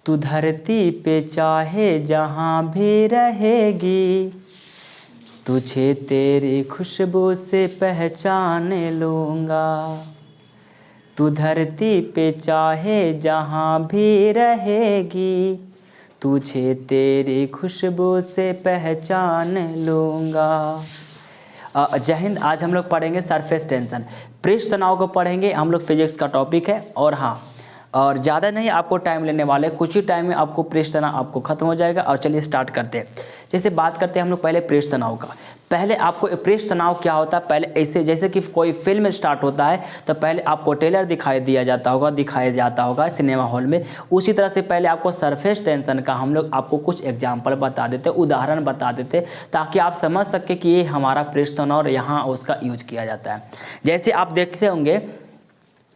तू धरती पे चाहे जहाँ भी रहेगी, तुझे तेरी खुशबू से पहचान लूँगा। तू धरती पे चाहे जहाँ भी रहेगी, तुझे तेरी खुशबू से पहचान लूँगा। जय हिंद। आज हम लोग पढ़ेंगे सरफेस टेंशन, पृष्ठ तनाव को पढ़ेंगे। हम लोग फिजिक्स का टॉपिक है और हाँ, और ज़्यादा नहीं आपको टाइम लेने वाले, कुछ ही टाइम में आपको पृष्ठ तनाव आपको खत्म हो जाएगा। और चलिए स्टार्ट करते हैं। जैसे बात करते हैं हम लोग पहले पृष्ठ तनाव का। पहले आपको पृष्ठ तनाव क्या होता है, पहले ऐसे जैसे कि कोई फिल्म स्टार्ट होता है तो पहले आपको ट्रेलर दिखाया जाता होगा सिनेमा हॉल में। उसी तरह से पहले आपको सरफेस टेंशन का हम लोग आपको कुछ एग्जाम्पल बता देते, उदाहरण बता देते, ताकि आप समझ सके कि ये हमारा पृष्ठ तनाव और यहाँ उसका यूज किया जाता है। जैसे आप देखते होंगे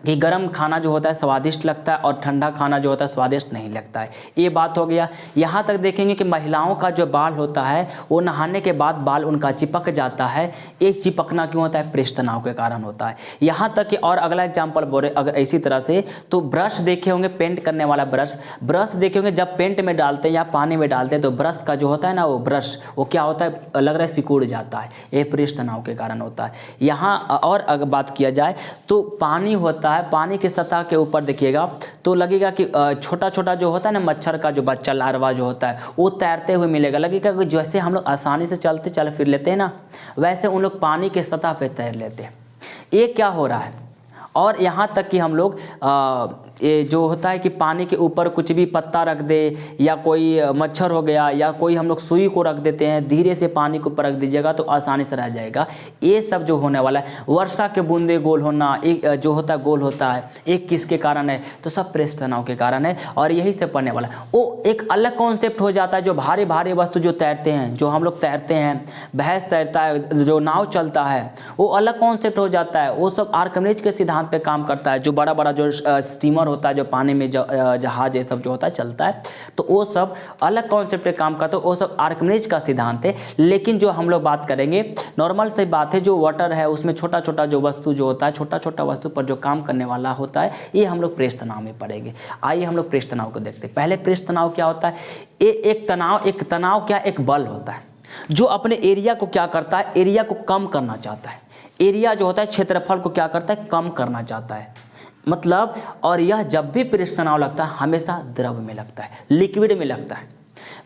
कि गर्म खाना जो होता है स्वादिष्ट लगता है और ठंडा खाना जो होता है स्वादिष्ट नहीं लगता है। ये बात हो गया। यहाँ तक देखेंगे कि महिलाओं का जो बाल होता है वो नहाने के बाद बाल उनका चिपक जाता है। एक चिपकना क्यों होता है, पृष्ठ तनाव के कारण होता है। यहाँ तक कि और अगला एग्जाम्पल बोले अगर इसी तरह से, तो ब्रश देखे होंगे, पेंट करने वाला ब्रश देखे होंगे, जब पेंट में डालते हैं या पानी में डालते हैं तो ब्रश का जो होता है ना, वो ब्रश वो क्या होता है, लग रहा है सिकुड़ जाता है। ये पृष्ठ तनाव के कारण होता है। यहाँ और अगर बात किया जाए तो पानी होता है, पानी की सतह के ऊपर देखिएगा तो लगेगा कि छोटा छोटा जो होता है ना, मच्छर का जो बच्चा लार्वा जो होता है वो तैरते हुए मिलेगा। लगेगा कि जैसे हम लोग आसानी से चल फिर लेते हैं ना, वैसे उन लोग पानी के सतह पे तैर लेते हैं। ये क्या हो रहा है। और यहाँ तक कि हम लोग ये जो होता है कि पानी के ऊपर कुछ भी पत्ता रख दे या कोई मच्छर हो गया या कोई हम लोग सुई को रख देते हैं, धीरे से पानी के ऊपर रख दीजिएगा तो आसानी से रह जाएगा। ये सब जो होने वाला है, वर्षा के बूंदे गोल होना, एक जो होता है गोल होता है, एक किसके कारण है, तो सब पृष्ठ तनाव के कारण है। और यही से पढ़ने वाला है। वो एक अलग कॉन्सेप्ट हो जाता है। जो भारी भारी वस्तु जो तैरते हैं, जो हम लोग तैरते हैं, भैंस तैरता है, जो नाव चलता है, वो अलग कॉन्सेप्ट हो जाता है। वो सब आर्किमिडीज के सिद्धांत पे काम करता है। जो बड़ा बड़ा जो स्टीमर होता है, जो पानी में जहाज ये सब जो होता है चलता है, तो वो सब अलग कॉन्सेप्ट पे काम करता है। वो सब आर्किमिडीज का सिद्धांत है। लेकिन जो हम लोग बात करेंगे नॉर्मल से बात है, जो वाटर है उसमें छोटा छोटा जो वस्तु जो होता है, छोटा छोटा वस्तु पर जो काम करने वाला होता है, ये हम लोग पृष्ठ तनाव में पढ़ेंगे। आइए हम लोग पृष्ठ तनाव को देखते हैं। पहले पृष्ठ तनाव क्या होता है। ये एक तनाव क्या, एक बल होता है जो अपने एरिया को क्या करता है, एरिया को कम करना चाहता है। एरिया जो होता है क्षेत्रफल को क्या करता है, कम करना चाहता है मतलब। और यह जब भी पृष्ठ तनाव लगता है हमेशा द्रव में लगता है, लिक्विड में लगता है।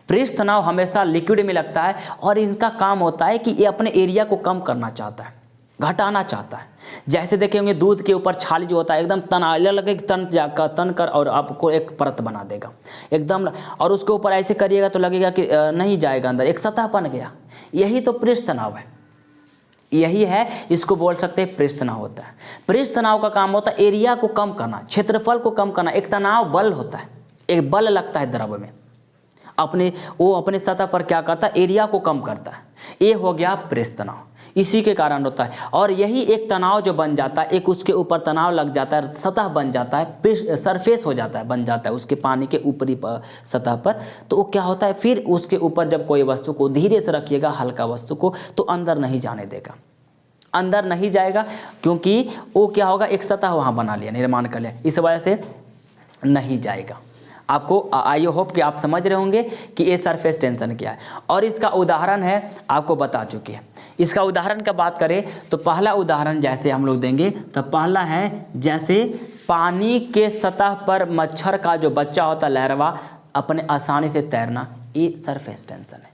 पृष्ठ तनाव हमेशा लिक्विड में लगता है और इनका काम होता है कि ये अपने एरिया को कम करना चाहता है, घटाना चाहता है। जैसे देखेंगे दूध के ऊपर छाली जो होता है एकदम लगे तन कर और आपको एक परत बना देगा एकदम, और उसके ऊपर ऐसे करिएगा तो लगेगा कि नहीं जाएगा अंदर, एक सतह बन गया। यही तो पृष्ठ तनाव है, यही है, इसको बोल सकते हैं पृष्ठ तनाव होता है। पृष्ठ तनाव का काम होता है एरिया को कम करना, क्षेत्रफल को कम करना। एक तनाव बल होता है, एक बल लगता है द्रव में, वो अपने सतह पर क्या करता है, एरिया को कम करता है। ये हो गया पृष्ठ तनाव, इसी के कारण होता है। और यही एक तनाव जो बन जाता है, एक उसके ऊपर तनाव लग जाता है, सतह बन जाता है, सरफेस हो जाता है, बन जाता है उसके पानी के ऊपरी सतह पर। तो वो क्या होता है, फिर उसके ऊपर जब कोई वस्तु को धीरे से रखिएगा, हल्का वस्तु को, तो अंदर नहीं जाने देगा, अंदर नहीं जाएगा, क्योंकि वो क्या होगा, एक सतह वहाँ बना लिया, निर्माण कर लिया, इस वजह से नहीं जाएगा। आपको आई होप कि आप समझ रहे होंगे कि ये सरफेस टेंशन क्या है। और इसका उदाहरण है, आपको बता चुके हैं। इसका उदाहरण का बात करें तो पहला उदाहरण जैसे हम लोग देंगे, तो पहला है जैसे पानी के सतह पर मच्छर का जो बच्चा होता है, लार्वा, अपने आसानी से तैरना, ये सरफेस टेंशन है।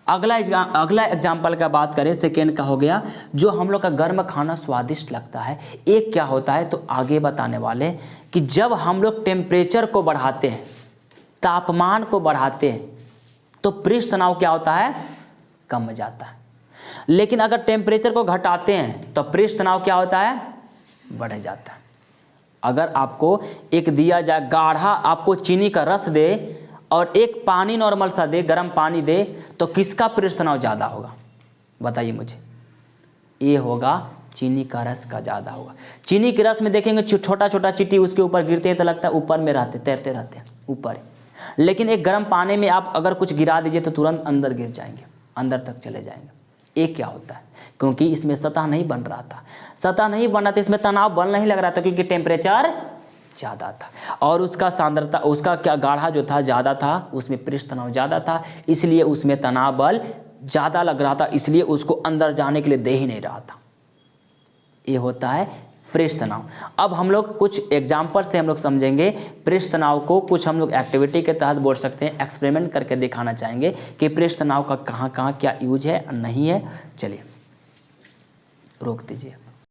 अगला एग्जाम्पल का बात करें, सेकेंड का हो गया, जो हम लोग का गर्म खाना स्वादिष्ट लगता है। एक क्या होता है, तो आगे बताने वाले कि जब हम लोग टेम्परेचर को बढ़ाते हैं, तापमान को बढ़ाते हैं, तो पृष्ठ तनाव क्या होता है, कम हो जाता है। लेकिन अगर टेम्परेचर को घटाते हैं तो पृष्ठ तनाव क्या होता है, बढ़ जाता है। अगर आपको एक दिया जाए गाढ़ा, आपको चीनी का रस दे और एक पानी नॉर्मल सा दे, गर्म पानी दे, तो किसका पृष्ठ तनाव ज़्यादा होगा, बताइए मुझे। ये होगा चीनी का रस का ज़्यादा होगा। चीनी के रस में देखेंगे छोटा छोटा चींटी उसके ऊपर गिरते हैं तो लगता है ऊपर में रहते, तैरते रहते हैं ऊपर। लेकिन एक गर्म पानी में आप अगर कुछ गिरा दीजिए तो तुरंत अंदर गिर जाएंगे, अंदर तक चले जाएंगे। ये क्या होता है, क्योंकि इसमें सतह नहीं बन रहा था। सतह नहीं बन रहा था, इसमें तनाव बल नहीं लग रहा था, क्योंकि टेम्परेचर ज़्यादा था, और उसका सांद्रता, उसका क्या गाढ़ा जो था ज़्यादा था, उसमें पृष्ठ तनाव ज़्यादा था, इसलिए उसमें तनाव बल ज़्यादा लग रहा था, इसलिए उसको अंदर जाने के लिए दे ही नहीं रहा था। ये होता है पृष्ठ तनाव। अब हम लोग कुछ एग्जाम्पल से हम लोग समझेंगे पृष्ठ तनाव को, कुछ हम लोग एक्टिविटी के तहत बोल सकते हैं, एक्सपेरिमेंट करके दिखाना चाहेंगे कि पृष्ठ तनाव का कहाँ कहाँ क्या यूज है नहीं है। चलिए रोक दीजिए।